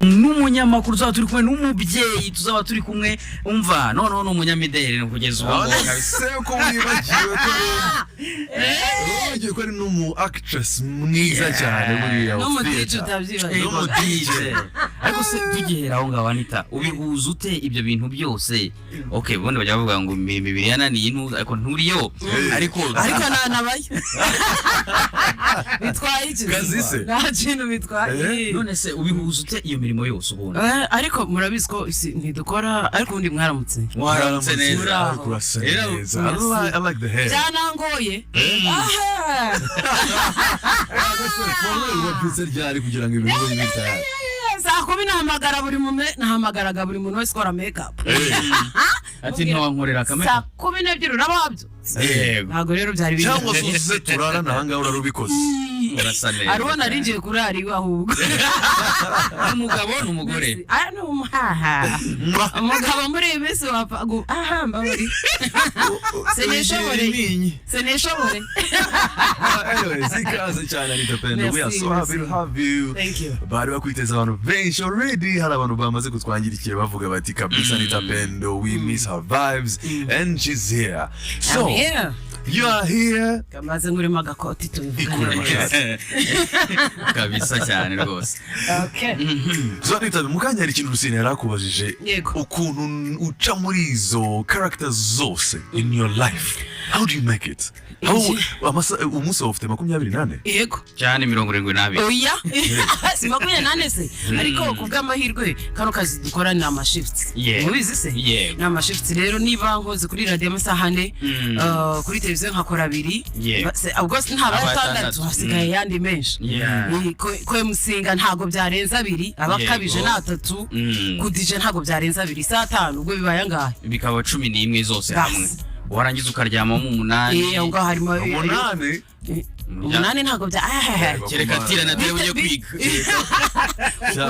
n'umunyamakuru tuzaba turi kumwe n'umubyeyi tuzaba turi kumwe umva noneho n'umunyamideli kugeza ubu kabisa ko wibagiwe ko ari n'umu actress mwiza cyane buriya n'umudije ariko se tugihera aho ngaho Anita ubihuza ute ibyo bintu byose okay ubundi bajya bavuga ngo imibiri yananiye ariko nturiyo ariko nanabaye bitwaye iki kazise nta kintu bitwaye none se ubihuza ute iyo mirimo yose ubundi ariko murabizi ko ntidukora ariko undi mwaramutse neza I like the hair byanangoye wabyutse ryari kugira ngo ibintu bitaye saa 10 nahamagaraga buri muntu wese ukora makeup ati ntiwankorera kamera saa 12 urababyo ntabwo rero byari bindi cyangwa se turara nahanga urarubikoze urasa neza arubona ringiye kurara iwe ahubwo umugabo n'umugore umugabo muri iyi minsi wapfa mbabari seneshobore anyways ikaze cyane Anita Pendo we are so happy to have you. Thank you. Bari bakwiteza abantu benshi already hari abantu bamaze kutwangirikira bavuga bati kabisa Anita Pendo we miss her vibes and she's here so you are here kamaze ngurimo agakoti tubivugana kabisa cyane rwose okay so Anita mukanya hari ikintu Rusine yarakubajije ukuntu uca muri izo characters zose in your life how do you make it umunsi ufite 28 yego cyane 72 oya si 28 se ariko kubw'amahirwe kano kazi dukora ni amashifts mubizi se ni amashifts rero niba nkoze kuri radio amasaha 4 kuri televiziyo nkakora 2 ubwo ntaba 6 hasigaye yandi menshi ko musinga ntago byarenza 2 abakabije na 3 kudije ntago byarenza 2 saa 5 ubwo bibaye ngahe bikaba 11 zose hamwe warangiza ukaryama mu 8 ngo harimo 8 umunani ntago bya kereka tira na dewe yo kwiga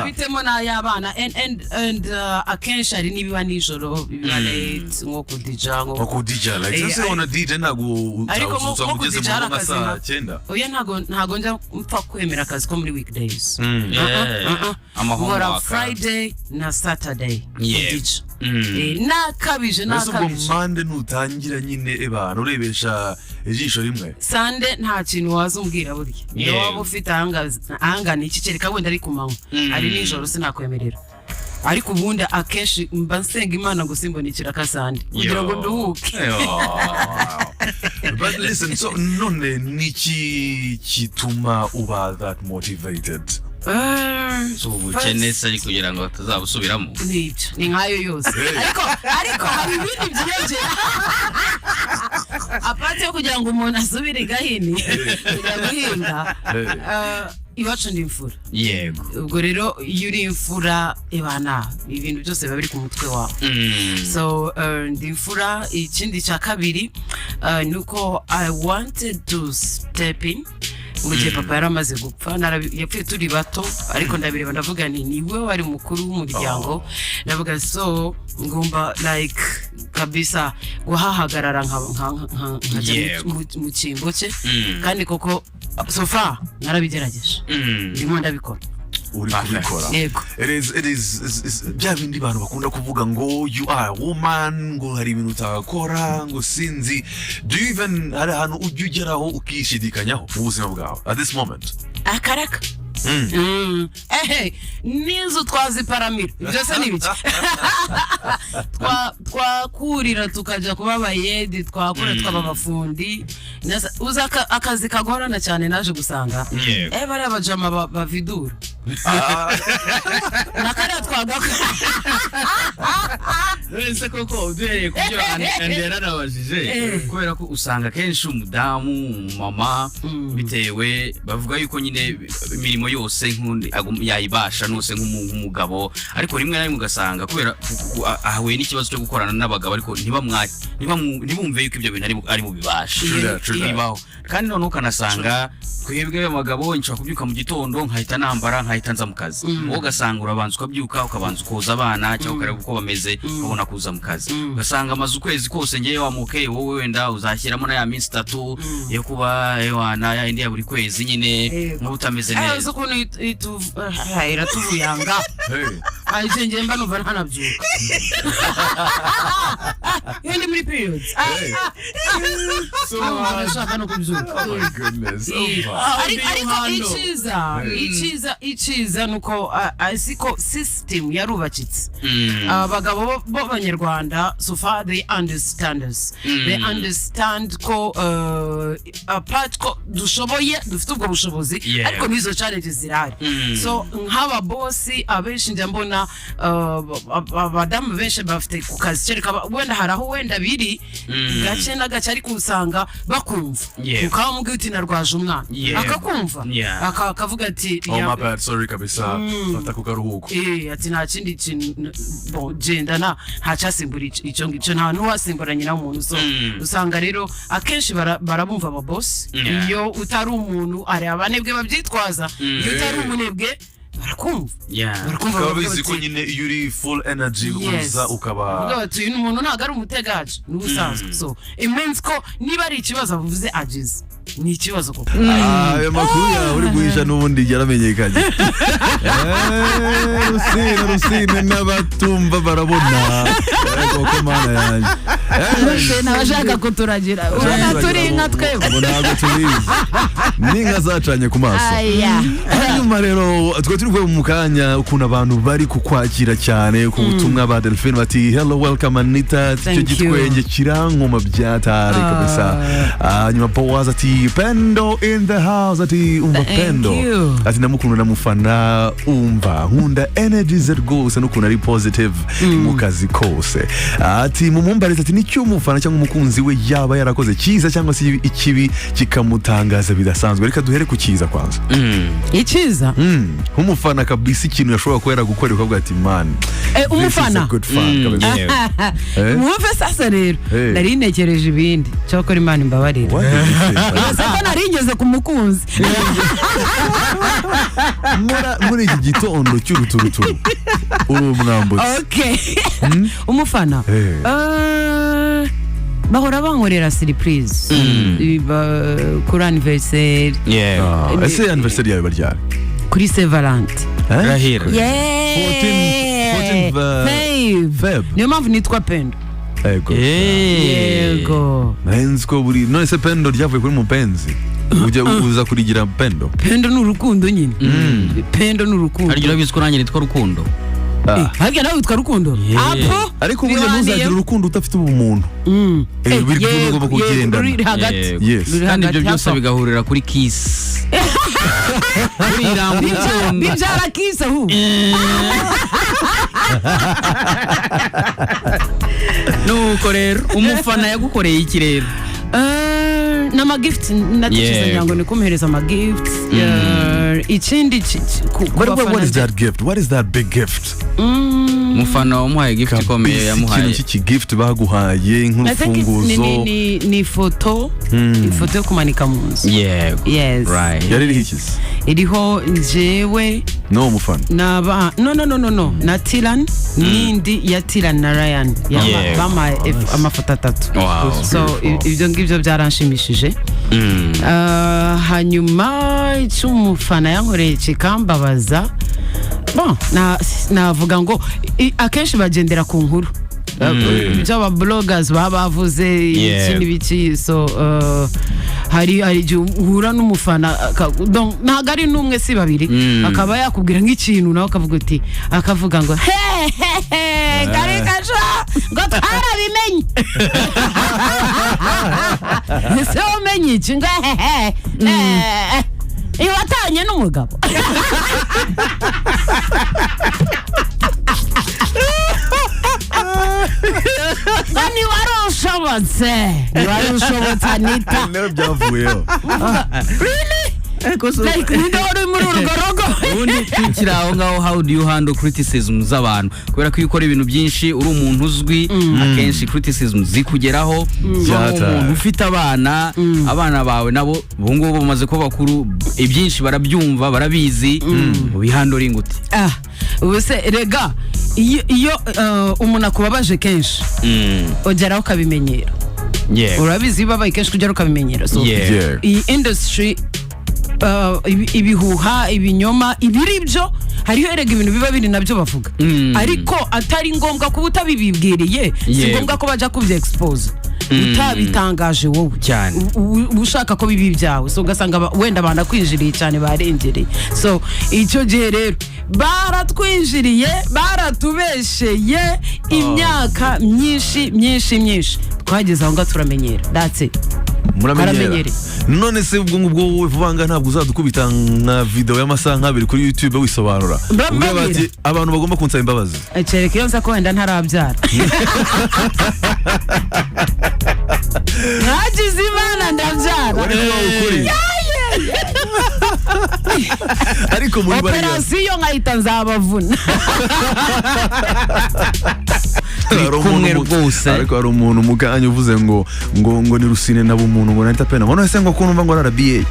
bitemo na yabana and akenshi ari nibiba nijoro biba late nko kudija like se ona DJ ntago ugeze mu masaha 9 oya ntago njya mpfa kwemera akazi ko muri weekdays amahoro Friday na Saturday kudija nakabije ubwo Monday nutangira nyine ebana urebesha ijisho rimwe Sunday nta kintu wazumbwira burya iyo waba ufite ahangana iki kereka wenda ari kumanywa ari nijoro sinakwemerera ariko ubundi akenshi mba nsenga Imana ngo simbonikira kasande kugira ngo nduhuke but listen so none niki kituma uba that motivated so ukenesa ari kugira ngo tuzabusubiramo nibyo ni nkayo yose ariko hari ibindi byiyongera aparte yo kugira ngo umuntu asubire gahini kugira guhinga iwacu ndi imfura yego ubwo rero iyo uri imfura ebana ibintu byose biba biri ku mutwe wawe so ndi imfura ikindi cya kabiri nuko I wanted to step in mu gihe papa yaramaze gupfa yapfuye turi bato ariko ndabireba ndavuga niwe wari mukuru w'umuryango ndavuga so ngomba like kabisa guhahagarara nka mu cyimbo cye kandi koko sofa narabigerageje ndimo ndabikora uri kubikora it is bya bindi bantu bakunda kuvuga ngo you are a woman ngo hari ibintu utakora ngo sinzi do you even hari ahantu ujya ugeraho ukishidikanyaho mu buzima bwawe at this moment akaraka nizo twaziparamira byose ni biki twakurira tukaja kuba abayedi twakura twaba abafundi uza akazi kagorana cyane naje gusanga bari abajama bavidura nakara twagaka ese koko uduhereye kubyo andera nabajije kubera ko usanga kenshi umudamu mama bitewe bavuga yuko nyine imirimo yose nkundi yayibasha nose nk'umugabo ariko rimwe na rimwe ugasanga kubera ahawe n'ikibazo cyo gukorana n'abagabo ariko ntibumve yuko ibyo bintu ari mu bibasha bibaho kandi none ukanasanga kwebwe abagabo nshaka kubyuka mu gitondo nkahita nambara nkahita nza mu kazi wowe ugasanga urabanza ukabyuka ukabanza ukoza abana cyangwa ukareba uko bameze ubona utabona kuza mu kazi ugasanga amaze ukwezi kose ngiye wamukeye wowe wenda uzashyiramo na ya minsi 3 yo kuba wana ya indi ya buri kwezi nyine nk'utameze neza zo kuntu iratuvuyanga aje ngiye mba numva ntanabyuka yindi muri periods so no kubyuka Oh my goodness. ariko ikiza nuko aziko system yarubakitse abagabo b'abanyarwanda so far they understand us they understand ko apart ko dushoboye dufite ubwo bushobozi ariko nizo challenges zirahari so nk'aba bossi abenshi njya mbona abadamu benshi bafite ku kazi kereka wenda haraho wenda biri gace na gace ariko usanga bakumva ukaba mubwira uti narwaje umwana akakumva akavuga ati oh my bad sorry kabisa fata ku karuhuko ati nta kindi kintu genda nta cyasimbura icyo ngicyo nta n'uwasimbura nyina w'umuntu so usanga rero akenshi barabumva aba boss iyo utari umuntu ari abanebwe babyitwaza iyo utari umunebwe barakumva bizi ko nyine iyo uri full energy uza ukaba uyu umuntu ntabwo ari umutegaje n'ubusanzwe so it means ko niba ari ikibazo avuze agize ni ikibazo koko ayo makuru yawe uri guhisha n'ubundi yaramenyekanye rusine n'abatumva barabona koko mana yanjye n'abashaka kuturagira urabona turi inka twebwe ntabwo tubizi n'inka zacanye ku maso hanyuma rero twe turi kuvuga mu kanya ukuntu abantu bari kukwakira cyane ku butumwa ba Delphine bati hello welcome Anita icyo gitwenge kirankoma byatari kabisa hanyuma Boaz ati Pendo in the house ati umva Pendo ati namukunda namufana umva nkunda energy ze rwose n'ukuntu ari positive mu kazi kose ati mumumbariza ati nicyo umufana cyangwa umukunzi we yaba yarakoze cyiza cyangwa se ikibi kikamutangaza bidasanzwe reka duhere ku cyiza kwanza icyiza umufana kabisa ikintu yashobora kuba yaragukorera ukavuga ati man umufana mwumve sasa rero nari nekereje ibindi cyo gukora Imana imbabarire sako naringeze ku mukunzi muri iki gitondo cy'uruturuturu uri umwambutsi okay umufana bahora bankorera surprise kuri anniversaire ese anniversaire yawe baryari kuri Saint Valentin Rahira 14 Feb niyo mpamvu nitwa Pendo yego nzi ko buri none se Pendo ryavuye kuri mupenzi ujya uza kurigira Pendo ni urukundo nyine Pendo ni urukundo ariko urabizi ko nanjye nitwa Rukundo harya nawe witwa Rukundo ariko burya ntuzagira urukundo udafite ubumuntu biri kugomba kugendana kandi ibyo byose bigahurira kuri Kiss bibyara Kiss aho nuko rero umufana yagukoreye iki rero nama gift natekereza nyango ni kumuhereza ama gifts ikindi what is that gift what is that big gift umufana wamuhaye gift ikomeye yamuhaye ikintu cy'iki gift baguhaye nk'urufunguzo ni ifoto yo kumanika mu nzu yes yari iriho ikizi iriho njyewe no umufana no na Tiran n'indi ya Tiran na Ryan bamaye amafoto 3 so ibyo ngibyo byaranshimishije hanyuma cy'umufana yankoreye kikambabaza navuga ngo akenshi bagendera ku nkuru ibyo aba bloggers baba bavuze ikindi biki so hari igihe uhura n'umufana ntabwo ari n'umwe si babiri akaba yakubwira nk'ikintu nawe akavuga ngo kare kasha ngo twarabimenye ese umenye iki ngo iyo watanye n'umugabo ni warushobotse Anita niyo byavuyeho ubundi tukiri aho ngaho how do you handle criticism z'abantu kubera ko iyo ukora ibintu byinshi uri umuntu uzwi akenshi criticism zikugeraho umuntu ufite abana bawe nabo ubu ngubu bamaze kuba bakuru ibyinshi barabyumva barabizi ubihandling uti ubuse rega iyo umuntu akubabaje kenshi ugeraho ukabimenyera urabizi babaye kenshi kugera ukabimenyera so iyi industry ibihuha ibinyoma ibiri byo hariho erega ibintu biba biri nabyo bavuga ariko atari ngombwa kuba utabibibwiriye si ngombwa ko bajya kubye expose utabitangaje wowe cyane ushaka ko bibi byawe so ugasanga wenda banakwinjiriye cyane barengereye so icyo gihe rero baratwinjiriye baratubesheye imyaka myinshi twageze aho ngaho turamenyera that's it muramenyera none se ubwo ngubwo wowe vuvanga ntabwo uzadukubita nka video y'amasaha nk'abiri kuri YouTube wisobanura ubwo bati abantu bagomba kunsaba imbabazi cereka iyo nza ko wenda ntarabyara nagize imana ndabyara ariko muri bariya operasiyo nkahita nzabavuna ariko hari umuntu muganye uvuze ngo ni Rusine nabo umuntu ngo nahita pena ngo none se ngo kunumva ngo RBA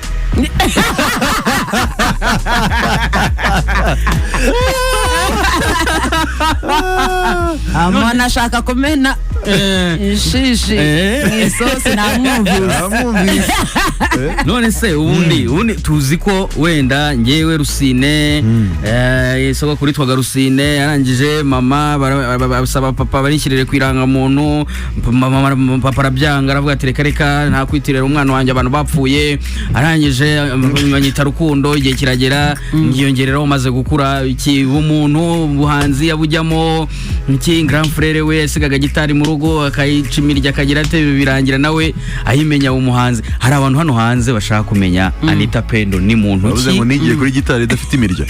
amana ashaka kumena ishishi isosi namwumvise none se ubundi tuzi ko wenda ngewe Rusine isoko kuri twaga Rusine yarangije mama barasaba papa barishyirire kwiranga muntu papa arabyanga aravuga ati reka nta kwitirira umwana wanjye abantu bapfuye arangije banyita Rukundo igihe kiragera ngiyongereraho maze gukura iki umuntu buhanzi yabujyamo iki grand frère we yasigaga gitari mu rugo akayicimirya akagira ate birangira nawe ayimenya umuhanzi hari abantu hano hanze bashaka kumenya Anita Pendo ni muntu ki uvuze ngo nigiye kuri gitari idafite imirya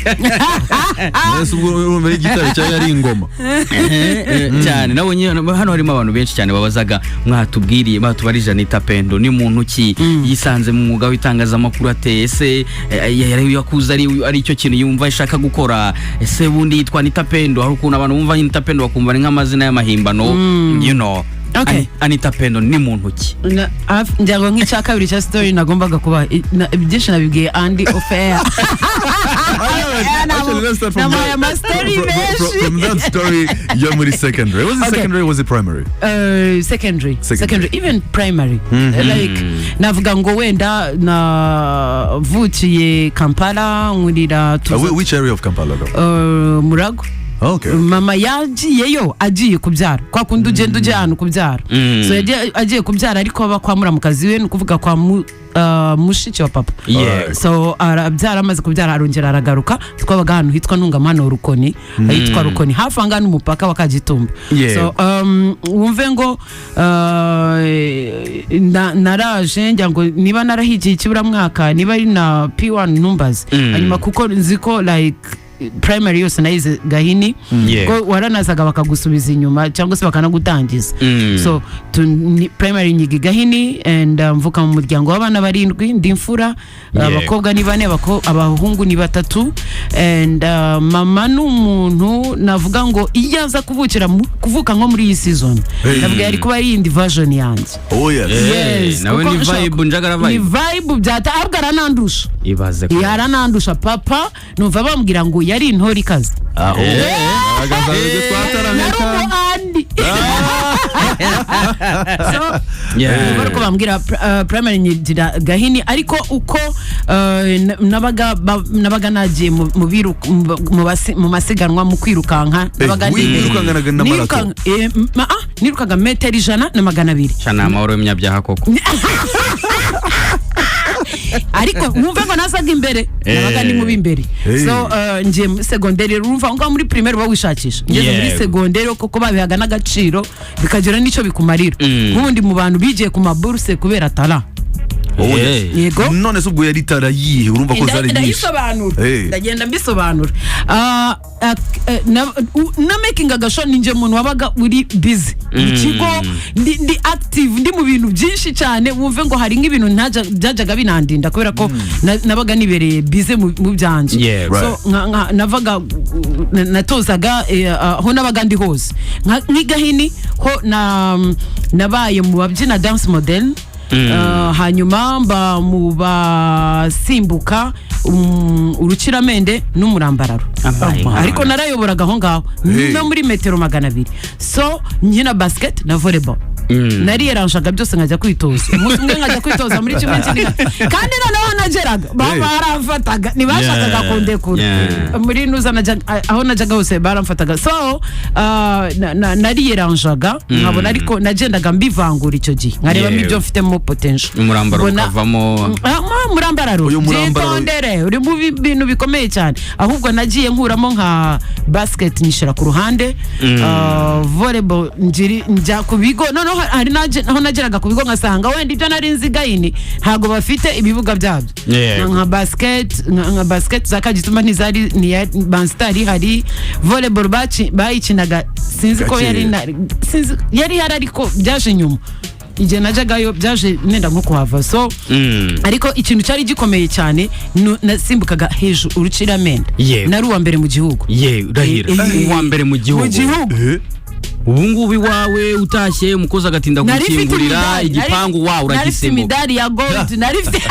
nese ubwo muri gitari cyangwa ari ingoma cyane nabonye hano harimo abantu benshi cyane babazaga mwatubwiriye batubarije Anita Pendo ni muntu ki yisanze mu mwuga w'itangazamakuru ateye se yari yakuza ari icyo kintu yumva ashaka gukora ese bundi yitwa Anita Pendo hari ukuntu abantu bumva Anita Pendo bakumva nk'amazina y'amahimbano you know okay. Anita Pendo ni muntu ki njyago nk'icya kabiri cya story nagombaga kuba byinshi nabibwiye Andy Ofea from that story you're muri secondary was it secondary was it primary secondary even primary like navuga ngo wenda navukiye Kampala nkurira which area of Kampala Murago Okay. Mama yagiyeyo agiye kubyara kwa kundi ugenda ujya ahantu kubyara so agiye kubyara ariko aba kwa muramukazi we nukuvuga kwa mushiki wa papa so arabyara amaze kubyara arongera aragaruka twabaga ahantu hitwa Ntungamano Rukoni hitwa Rukoni hafi angana umupaka wa Kagitumba so wumve ngo naraje njya ngo niba narahigiye ikiburamwaka niba ari na P1 numbers hanyuma kuko nziko like primary yose nayize Gahini ko waranazaga bakagusubiza inyuma cyangwa se bakanagutangiza so primary nyigi Gahini and mvuka mu muryango w'abana barindwi ndi mfura abakobwa ni 4 abahungu ni 3 and mama n'umuntu navuga ngo iyaza kuvuka nko muri iyi season navuga yari kuba yindi version yanjye yes nawe ni vibe njagara vibe ni vibe byata abwara nandusha ibaze ko yaranandusha papa numva bambwira ngo yari intori kazi agazaje twatarameka so bariko bambwira primary nyigira Gahini ariko uko nabaga nagiye mu masiganwa mu kwirukanka nabaga nirukanganaga na marathon nirukaga metero 100 cyane amahoro y'imyabyaha koko ariko wumva ngo nasaga imbere nabaga ndi mu bimbere so ngiye mu secondary urumva ngo muri primaire bawishakisha ngeze muri secondary koko babihaga n'agaciro bikagira n'icyo bikumarira nk'undi mu bantu bigiye ku maburse kubera tala yego none se ubwo yari tarayihe urumva ko zari nyinshi ndagenda mbisobanura na making agasho ninje muntu wabaga uri busy ikigo ndi active ndi mu bintu byinshi cyane wumve ngo hari nk'ibintu byajaga binandinda kubera ko nabaga nibereye busy mu byanje so navaga natozaga ho nabaga ndi hose nk'Igahini ho nabaye mu babyina dance model hanyuma mba mu basimbuka urukiramende n'umurambararo ariko narayoboraga aho ngaho no muri metero 200 so nkina basket na volleyball nariyeranjaga byose nkajya kwitoza umunsi umwe nkajya kwitoza muri kimwe kindi kandi noneho nageraga baramfataga ntibashakaga kundekura muri nuza aho najyaga hose baramfataga so nariyeranjaga nkabona ariko nagendaga mbivangura icyo gihe nkareba ibyo mfitemo potential umurambaro ukavamo umurambararo byitondere uri mu bintu bikomeye cyane ahubwo nagiye nkuramo nka basket nyishira ku ruhande volleyball njya ku bigo noneho hari aho nageraga ku bigo ngasanga wenda ibyo nari nzigayini ntago bafite ibibuga byabyo nka basket za Kagituma ntizari Banstar hari volleyball bayikinaga sinzi ko yari ariko byaje nyuma igihe najagayo byaje nenda nko kuhava so ariko ikintu cyari gikomeye cyane nasimbukaga hejuru urukiramende nari uwa mbere mu gihugu urahira uwa mbere mu gihugu ubu ngubu iwawe utashye umukozi agatinda gukingurira igipangu wawe uragisemo imidari ya gold narifite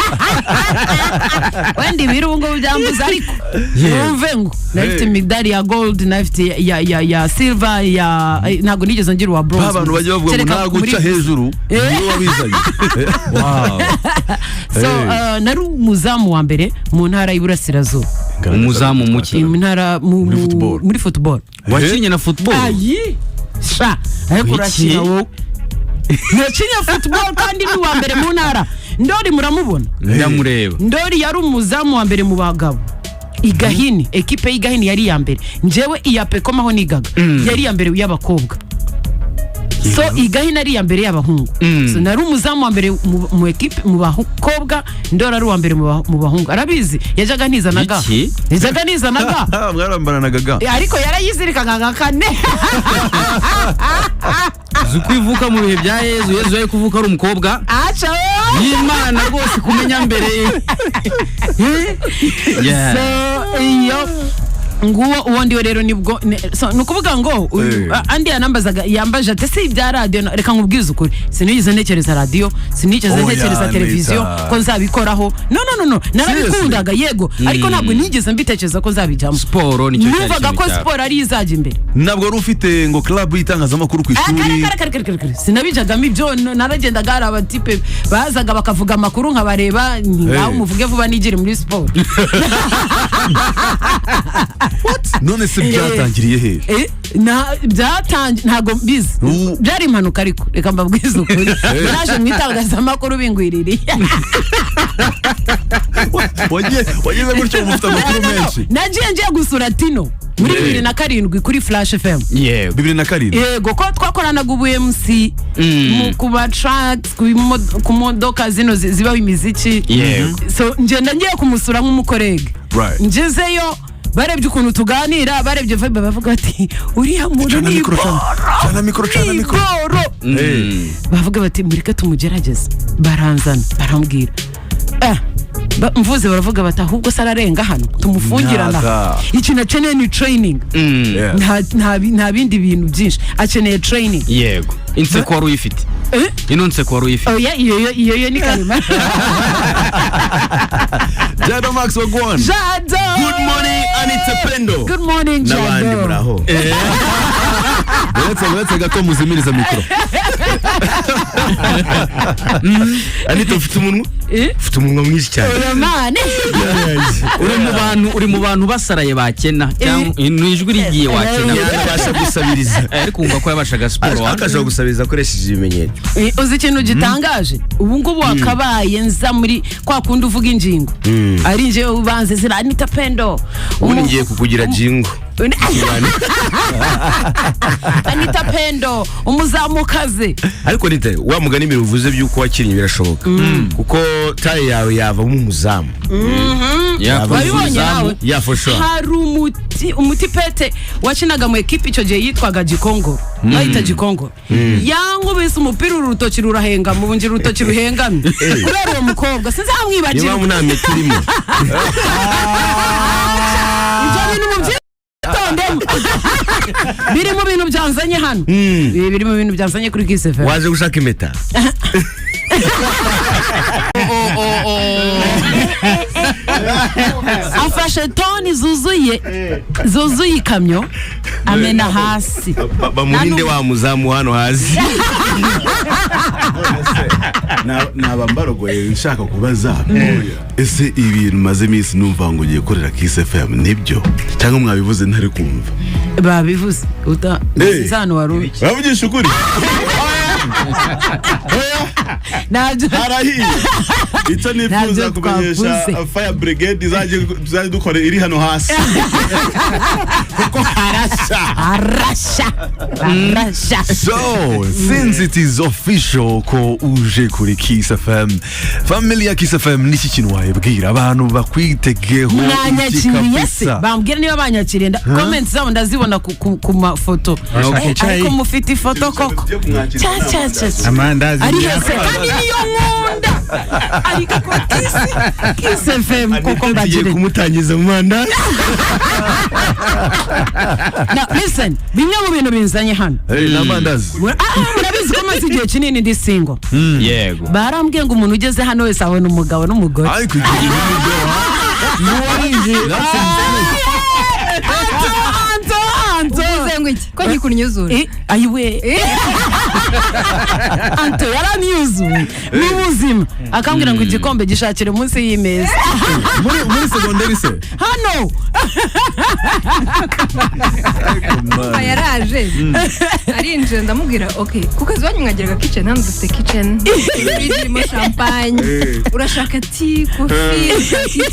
wenda ibiri ubu ngubu byambuza ariko wumve ngo narifite imidari ya gold narifite ya silver ntabwo nigeze ngira uwa bronze abantu bajya bavuga ngo naguca hejuru niyo wabizanye so nari umuzamu wa mbere mu ntara y'Iburasirazuba umuzamu muki mu ntara muri football wakinye na football sha ariko urakina wowe nakinya football kandi ni uwa mbere mu ntara Ndori muramubona ndamureba Ndori yari umuzamu wa mbere mu bagabo Igahini ekipe y'Igahini yari ya mbere njewe iya Pekoma ho nigaga yari ya mbere y'abakobwa so Igahini ari ya mbere y'abahungu so nari umuzamu wa mbere mu ekipe mu bakobwa Ndori ari wa mbere mu bahungu arabizi yajaga nizanaga mwarambaranaga ariko yarayizirikaga kane zukwivuka mu bihe bya Yezu yari kuvuka ari umukobwa acha y'Imana rwose kumenya mbere so iyo nguwo uwondi rero nibwo nukuvuga ngo andi yanambazaga yambaje ate si ibya radio reka nkubwize ukuri sinigeze ntekereza radio sinigeze ntekereza televiziyo ko nzabikoraho no narabikundaga yego ariko ntabwo nigeze mbitekereza ko nzabijyamo sport nicyo cyari numvaga ko sport ari izajya imbere ntabwo ari ufite ngo club y'itangazamakuru ku ishuri sinabijagamo ibyo naragendaga hari abatipe bazaga bakavuga amakuru nkabareba ngaho muvuge vuba nigire muri sport none se byatangiriye he ntago mbizi byari impanuka ariko reka mbabwize ukuri naje mu itangazamakuru bingwiririye wageze gutyo mufite amakuru menshi nagiye ngiye gusura Tino muri 2007 kuri Flash FM 2007 yego ko twakoranaga ubu MC mu kuba tracks ku modoka zino zibaho imiziki so ngenda ngiye kumusura nk'umukorege ngezeyo barebye ukuntu tuganira barebye vibe bavuga ati uriya muntu ni cyana mikoro bavuga bati mureke tumugerageze baranzana barambwira mvuze baravuga bati ahubwo sararenga hano tumufungirana ikintu akeneye ni training nta bindi bintu byinshi akeneye training yego inseko wari uyifite ino nseko wari uyifite oya iyo ni kalima Jado Max wagwan Jado good morning Anita Pendo good morning Jado n'abandi muraho uretse gato muzimiriza mikoro Anita ufite umunwa mwinshi cyane uri mu bantu basaraye bakena cyangwa ijwi rigiye wakena yabasha gusabiriza ariko umva ko yabashaga siporo akashaka gusabiriza akoresheje ibimenyetso uzi ikintu gitangaje ubu ngubu wakabaye nza muri kwa kundi uvuga ingingo ari nje ubanze zira Anita Pendo ubu ngiye kukugira jingo Anita Pendo umuzamukaze ariko nite wa mugani bivuze byuko wakinnye birashoboka kuko taye yawe yavamo umuzamu hari umuti pete wakinaga mu ekipe icyo gihe yitwaga Gikongo bayita Gikongo yankubise umupira urutoki rurahenga mu bungira urutoki ruhengamye kubera uwo mukobwa sinzamwibagirwa niba nta metirimo ibyo bintu biri mu bintu byanzanye hano biri mu bintu byanzanye kuri Kiss FM waje gushaka impeta yafashe toni zuzuye ikamyo amena hasi bamurinde wa muzamu hano hasi. nabambarogoye nshaka kubaza ese ibintu maze iminsi numva ngo ugiye korera Kiss FM nibyo cyangwa mwabivuze ntari kumva? babivuze uzano waruki bavugisha ukuri? harahiye icyo nifuza kumenyesha fire brigade izajya dukora iri hano hasi kuko harasha. So since it is official ko uje kuri Kiss FM, family ya Kiss FM, niki kintu wayibwira abantu bakwitegeho? Mwanyakiriye se? Bambwira niba banyakiriye, comments zabo ndazibona ku mafoto. Ariko mufite ifoto koko amandazi ari hese kandi niyo nkunda ariko ko Kiss FM koko mbagire kumutangiza mu mandazi. Now listen, bimwe mu bintu binzanye hano n'amandazi murabizi ko maze igihe kinini ndi single. Yego barambwiye ngo umuntu ugeze hano wese abona umugabo n'umugore. ariko igihe uvuze ngo iki ko gikunyuzura ayiwe Anto yaranyuzuye n'ubuzima akambwira ngo igikombe gishakire munsi y'imeza muri segonderi se hano yaraje arinjira ndamubwira okay kuko azwanyu mwagiraga kitchen hano dufite kitchen irimo champagne urashaka tea coffee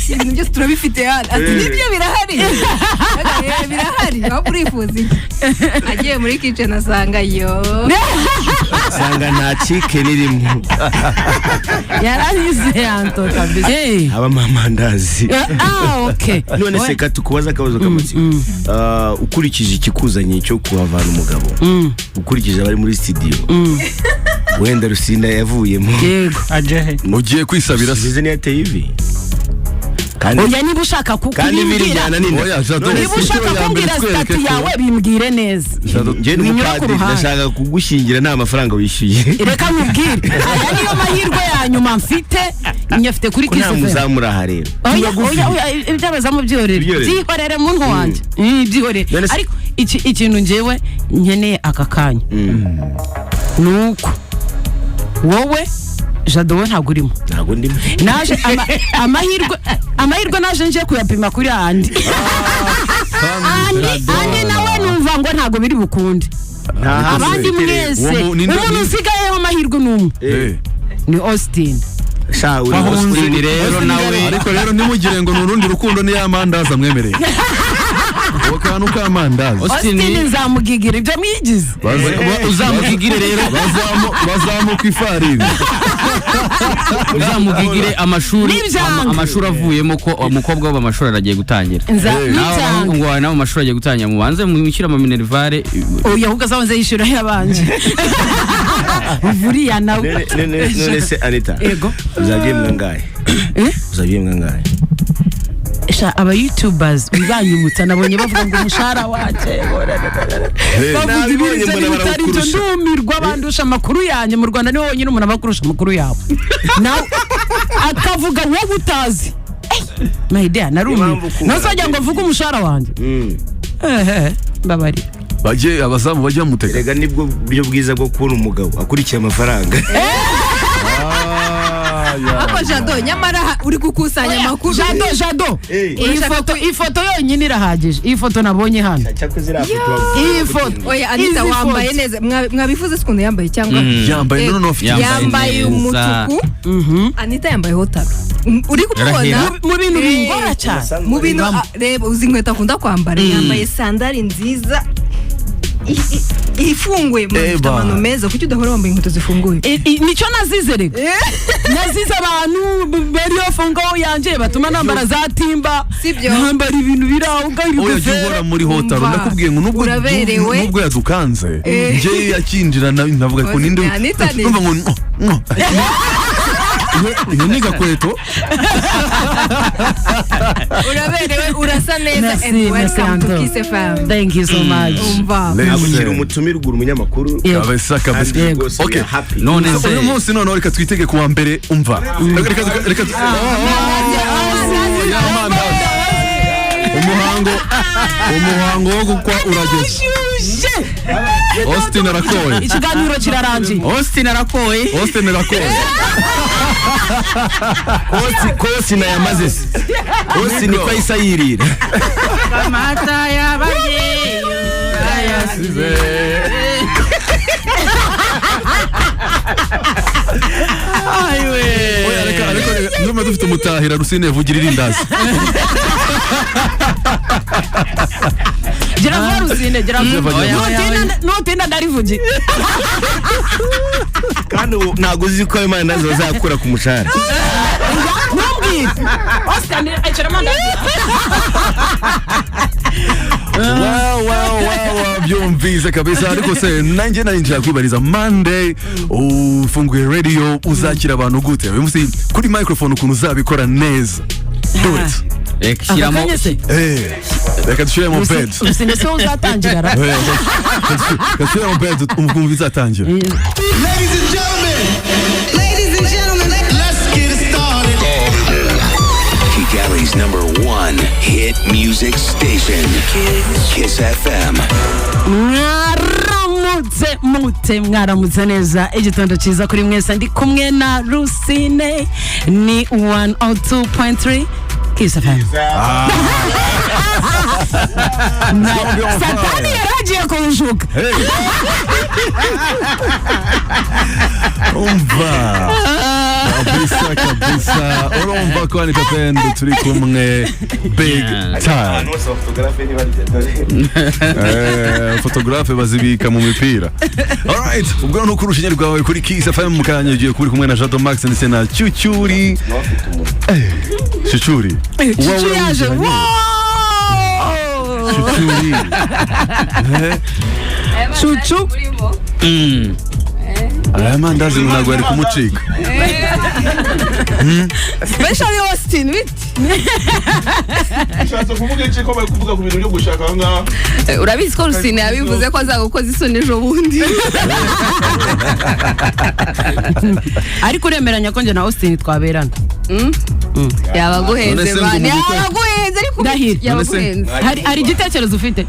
ibintu byose turabifite hano ati nibyo birahari birahari aho urifuza agiye muri kitchen asanga sanga nta chicken irimo yaranyuze Anto kabisa aba mamandazi. Okay none se katukubaza akabazo k'amatsiko ukurikije ikikuzanye cyo kuhavana umugabo ukurikije abari muri studio wenda Rusinda yavuyemo yego aje ugiye kwisabira season ya TV oya niba ushaka kukubimbwira niba ushaka kumbwira stati yawe bimbwire neza njye n'umupadiri ndashaka kugushingira nta mafaranga wishyuye reka nkubwire aya niyo mahirwe ya nyuma mfite nyafite kuri Kiss FM muzamura aha rero oya ibyabazamu byihorere muntu wanjye byihorere ariko ikintu njyewe nkeneye aka kanya nuko wowe Jado we ntago urimo ntago ndimo naje amahirwe naje nje kuyapima kuri andi nawe numva ngo ntago biri bukunde abandi mwese umuntu usigayeho amahirwe n'umwe ni Austin Austin rero nawe ariko rero nimugire ngo nurundi rukundo ni yamandaza amwemereye Wakanu kamandazi Austin nzamugigira ibyo mwigize uzamugigire rero bazamuka ifarini uzamugigire amashuri avuyemo ko umukobwa we amashuri aragiye gutangira nawe nawe amashuri agiye gutangira mubanze mwishyura ama minervare oya ahubwo azanze yishyura yabanje buriya nawe none se Anita uzagiye mwangaye aba YouTubers bibanyumutsa nabonye bavuga ngo umushara waje bavuga ibintu bitari byo ndumirwa bandusha amakuru yanjye mu Rwanda niho wonyine umuntu abakurusha amakuru yawe nawe akavuga wowe utazi my dear narumye nasajya ngo avuge umushara wanjye babari baje abazamu bajya mutega rega nibwo buryo bwiza bwo kubona umugabo akurikiye amafaranga Ako Jado nyamara uri gukusanya amakuru Jado ifoto yonyine irahagije iyi foto nabonye hano iyi foto oya Anita wambaye neza mwabivuze sekunde yambaye cyangwa yambaye yambaye umutuku Anita yambaye hotaro uri kubona mu bintu bingora cyane mu bintu reba uzi inkweto akunda kwambara yambaye sandali nziza ifunguye mu amano meza kuki udahora wambaye inkweto zifunguye nicyo nazize rega nazize abantu bari ofungaho yanje batuma nambara za timba nambara ibintu biraho ugahora muri hotaro ndakubwiye ngo nubwo yadukanze nje yakinjira navuga ko ninde numva ngo ni gakweto uraberewe urasa neza and welcome to Kiss FM. Thank you so much. Nabukira umutumirwa umunyamakuru kabisa okay none se uyu munsi none reka twitege kuwa mbere umva reka umuhango wo gukwa urageze. Austin arakoye. Ikiganiro kirarangiye. Austin arakoye. Austin arakoye. Kosi na yamaze se. Kosi ni kwa isayirira. Amata y'ababyeyi ayasize. Aywe. Oya reka ndumva dufite umutahira Rusine vugira irindazi. Gira vuba Rusine, gira vuba. Nutinda ndarivugi. Kandi ntago uzi ko Imana nazo zakura ku mushahara. Numbwire. Austin ayicira mandazi. Wow, byumvise kabisa. Ariko se nanjye narinjira kwibariza Monday ufunguye radio uzakira abantu gute? Uyu munsi kuri microphone ukuntu uzabikora neza. Do it. Shyiramo. Reka dushyire mu bed. Rusine so uzatangira ra. Dushyire mu bed ukumva izatangira. Ladies and gentlemen, let's get it started. Kigali's #1 hit music station, Kiss FM. Mwaramutse neza igitondo cyiza kuri mwese ndi kumwe na Rusine ni 102.3 Kiss FM. Satani yaragiye kunshuka. Umva kabisa urumva ko ni Pendo turi kumwe big time. Fotografe bazibika mu mipira. Alright, ubwo nuko urushinge rwawe kuri Kiss FM mukanya ugiye kuri kumwe na Jado Max ndetse na Chuchuri. Chuchuri. Chuchuri yaje. Chuchuri. Chuchu. Aya mandazi ntabwo ari kumucika. Especially Austin bit. Ushatse kuvuga iki ko bari kuvuga ku bintu byo gushaka ngaha? Urabizi ko Rusine yabivuze ko azagukoza isoni ejo bundi. Ariko uremeranya ko nje na Austin twaberana. Yabaguhenze bane. Yabaguhenze ariko Ndahira. yabaguhenze. Hari igitekerezo ufite?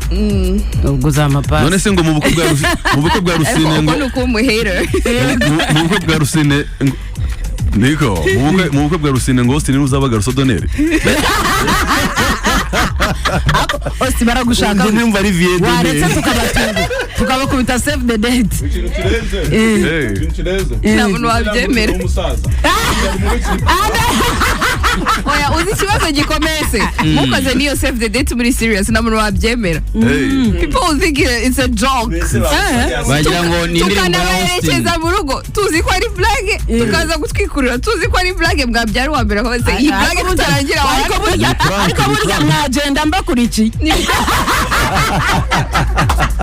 Ubwo zamapa. None se ngo mu bukwe bwa Rusine ngo Uko mu hater. mu bukwe bwa Rusine Niko, mu bukwe bwa Rusine ngo Austin uzabaga Rusodoneri. Austin baragushaka. Ndumva ari vie Waretse tukabakubita save the date. Nta muntu wabyemera. Oya uzi ikibazo gikomeze. Mukoze niyo save the date muri serious nta muntu wabyemera. People think it's a joke. Bagira ngo ni indirimbo ya Austin. Tukanaberekeza mu rugo tuzi ko ari blague tukaza gutwikurira tuzi ko ari blague bwabyari wa mbere ko base iyi blague tutarangira ariko burya mwagenda mbakurikiye.